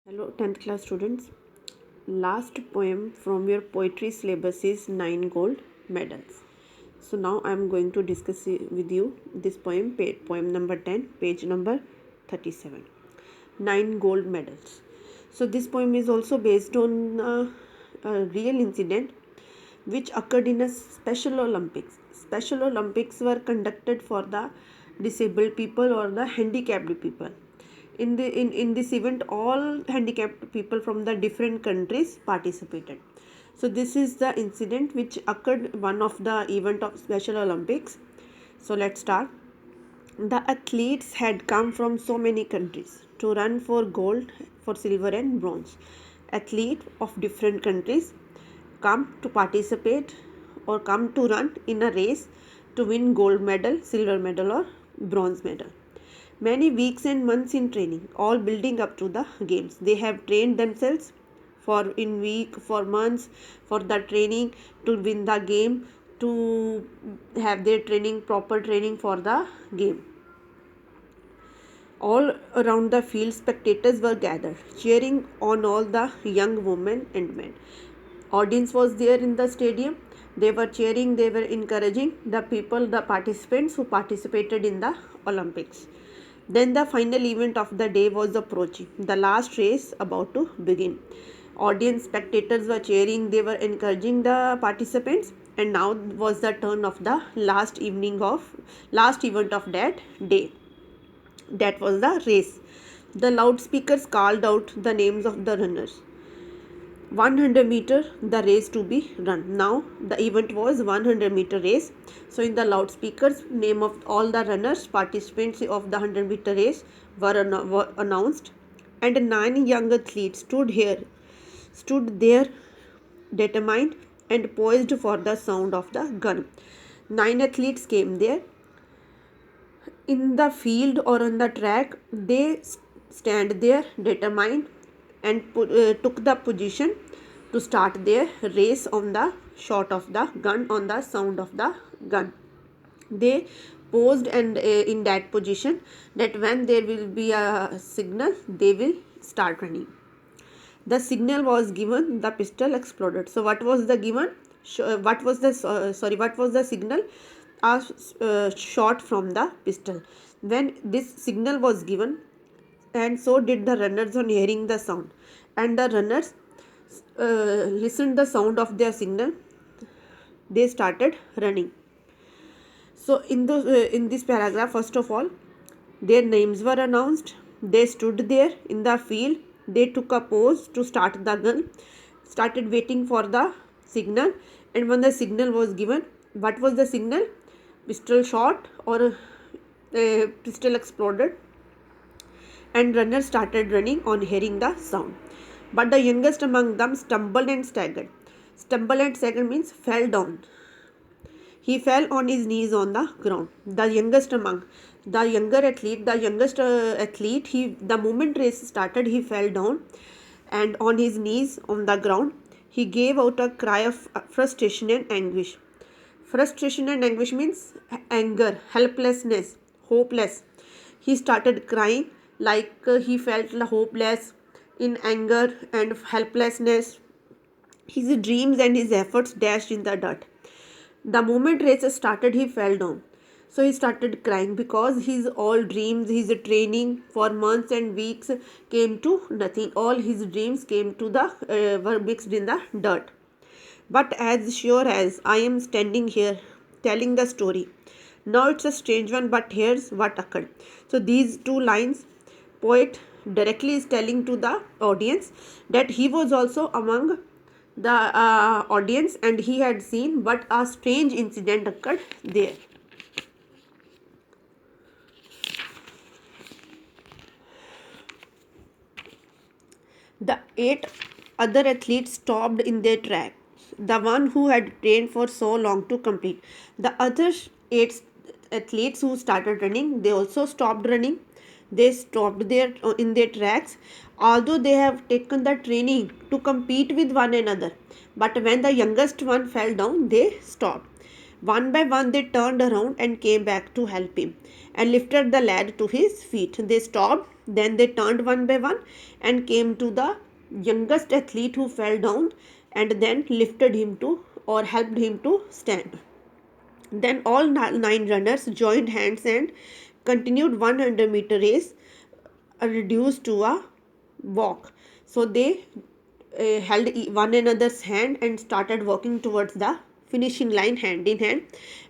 Hello 10th class students. Last poem from your poetry syllabus is 9 gold medals. So now I am going to discuss with you this poem, poem number 10, page number 37. 9 gold medals. So this poem is also based on a real incident which occurred in a Special Olympics. Special Olympics were conducted for the disabled people or the handicapped people. In this event, all handicapped people from the different countries participated. So this is the incident which occurred one of the event of Special Olympics. So let's start. The athletes had come from so many countries to run for gold, for silver and bronze. Athletes of different countries come to participate or come to run in a race to win gold medal, silver medal or bronze medal. Many weeks and months in training, all building up to the games. They have trained themselves for months for the training to win the game, to have their proper training for the game. All around the field, spectators were gathered, cheering on all the young women and men. Audience was there in the stadium. They were cheering, they were encouraging the people, the participants who participated in the Olympics. Then the final event of the day was approaching, the last race about to begin. Audience, spectators were cheering, they were encouraging the participants, and now was the turn of the last event of that day. That was the race. The loudspeakers called out the names of the runners. 100-meter the race to be run. Now the event was 100-meter race. So in the loudspeakers, name of all the runners, participants of the 100-meter race were announced, and 9 young athletes stood there determined and poised for the sound of the gun. 9 athletes came there in the field or on the track. They stand there determined and took the position to start their race on the shot of the gun, on the sound of the gun. They posed and in that position that when there will be a signal, they will start running. The signal was given, the pistol exploded. So what was the given? What was the signal? A shot from the pistol. When this signal was given, and so did the runners on hearing the sound, and the runners listened the sound of their signal. They started running. So in this paragraph, first of all, their names were announced. They stood there in the field. They took a pose to start the gun, started waiting for the signal, and when the signal was given, what was the signal? Pistol shot or pistol exploded, and runners started running on hearing the sound. But the youngest among them stumbled and staggered. Stumble and stagger means fell down. He fell on his knees on the ground. The youngest athlete, the moment race started, he fell down and on his knees on the ground. He gave out a cry of frustration and anguish. Frustration and anguish means anger, helplessness, hopeless. He started crying like he felt hopeless, in anger and helplessness. His dreams and his efforts dashed in the dirt. The moment race started, he fell down. So he started crying because his all dreams, his training for months and weeks came to nothing. All his dreams came to were mixed in the dirt. But as sure as I am standing here telling the story, now it's a strange one, but here's what occurred. So these two lines, poet directly is telling to the audience that he was also among the audience and he had seen, but a strange incident occurred there. The 8 other athletes stopped in their tracks. The one who had trained for so long to compete. The other 8 athletes who started running, they also stopped running. They stopped there in their tracks, although they have taken the training to compete with one another. But when the youngest one fell down, they stopped. One by one, they turned around and came back to help him and lifted the lad to his feet. They stopped Then they turned one by one and came to the youngest athlete who fell down, and then lifted him to, or helped him to stand. Then all nine runners joined hands and continued 100-meter race, reduced to a walk. So they held one another's hand and started walking towards the finishing line hand in hand,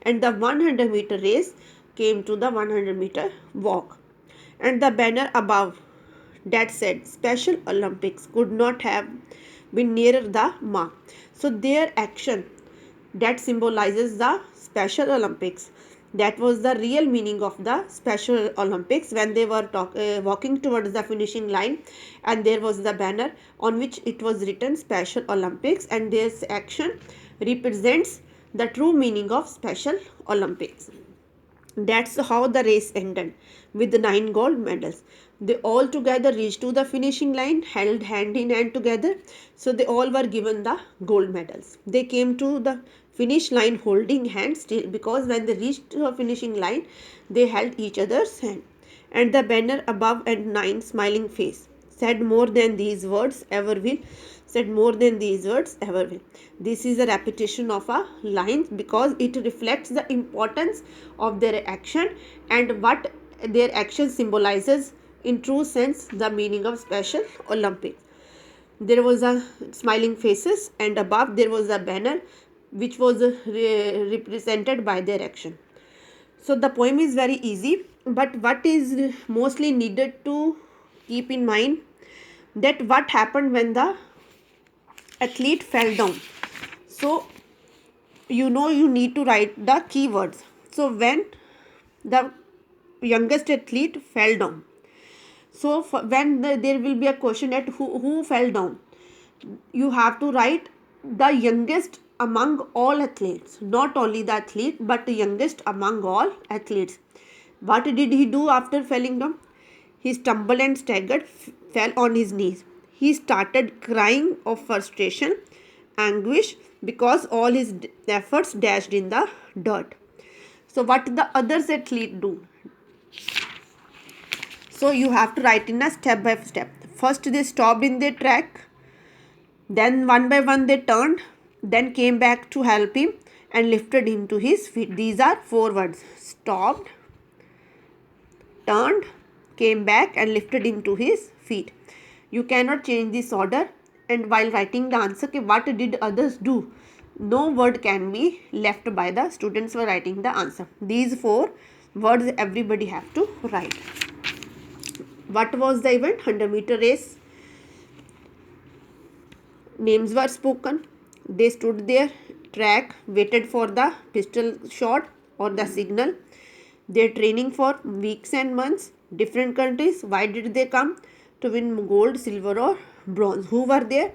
and the 100-meter race came to the 100-meter walk, and the banner above that said Special Olympics could not have been nearer the mark. So their action that symbolizes the Special Olympics, that was the real meaning of the Special Olympics, when they were walking towards the finishing line, and there was the banner on which it was written Special Olympics, and this action represents the true meaning of Special Olympics. That's how the race ended, with 9 gold medals. They all together reached to the finishing line, held hand in hand together. So they all were given the gold medals. They came to the finish line holding hands still, because when they reached the finishing line, they held each other's hand. And the banner above and 9 smiling face said more than these words ever will. Said more than these words ever will. This is a repetition of a line because it reflects the importance of their action and what their action symbolizes in true sense the meaning of Special Olympics. There was a smiling faces, and above there was a banner which was represented by their action. So the poem is very easy, but what is mostly needed to keep in mind, that what happened when the athlete fell down. So you need to write the keywords. So when the youngest athlete fell down, so when there will be a question at who fell down, you have to write the youngest among all athletes, not only the athlete but the youngest among all athletes. What did he do after falling down? He stumbled and staggered, fell on his knees. He started crying of frustration, anguish, because all his efforts dashed in the dirt. So what the others athlete do? So you have to write in a step by step. First they stopped in their track, then one by one they turned, then came back to help him and lifted him to his feet. These are 4 words: stopped, turned, came back and lifted him to his feet. You cannot change this order, and while writing the answer, what did others do? No word can be left by the students while writing the answer. These 4 words everybody have to write. What was the event? 100-meter race. Names were spoken. They stood there, track, waited for the pistol shot or the signal. Their training for weeks and months. Different countries. Why did they come? To win gold, silver or bronze. Who were there?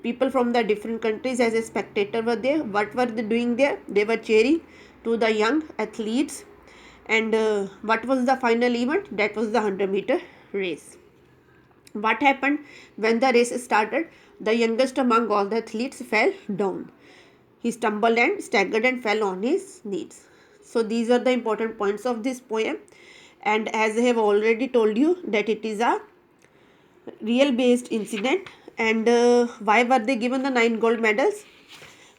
People from the different countries as a spectator were there. What were they doing there? They were cheering to the young athletes. And what was the final event? That was the 100-meter race. What happened when the race started? The youngest among all the athletes fell down. He stumbled and staggered and fell on his knees. So these are the important points of this poem. And as I have already told you that it is a real based incident. And why were they given the 9 gold medals?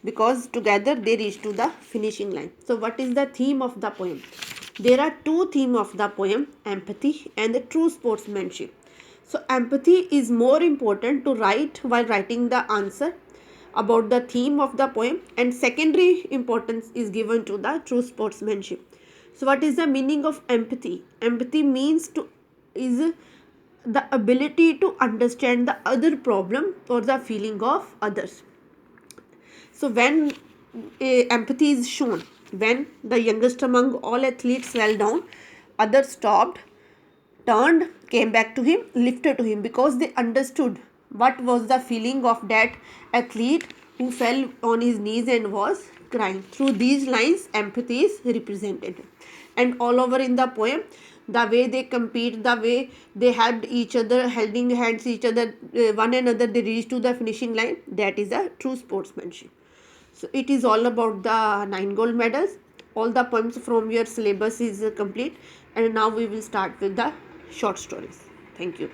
Because together they reached to the finishing line. So what is the theme of the poem? There are 2 themes of the poem: empathy and the true sportsmanship. So empathy is more important to write while writing the answer about the theme of the poem, and secondary importance is given to the true sportsmanship. So what is the meaning of empathy? Empathy means is the ability to understand the other problem or the feeling of others. So when empathy is shown, when the youngest among all athletes fell down, others stopped, turned, came back to him, lifted to him, because they understood what was the feeling of that athlete who fell on his knees and was crying. Through these lines, empathy is represented. And all over in the poem, the way they compete, the way they helped each other, holding hands each other, one another, they reached to the finishing line, that is a true sportsmanship. So it is all about the 9 gold medals. All the poems from your syllabus is complete, and now we will start with the short stories. Thank you.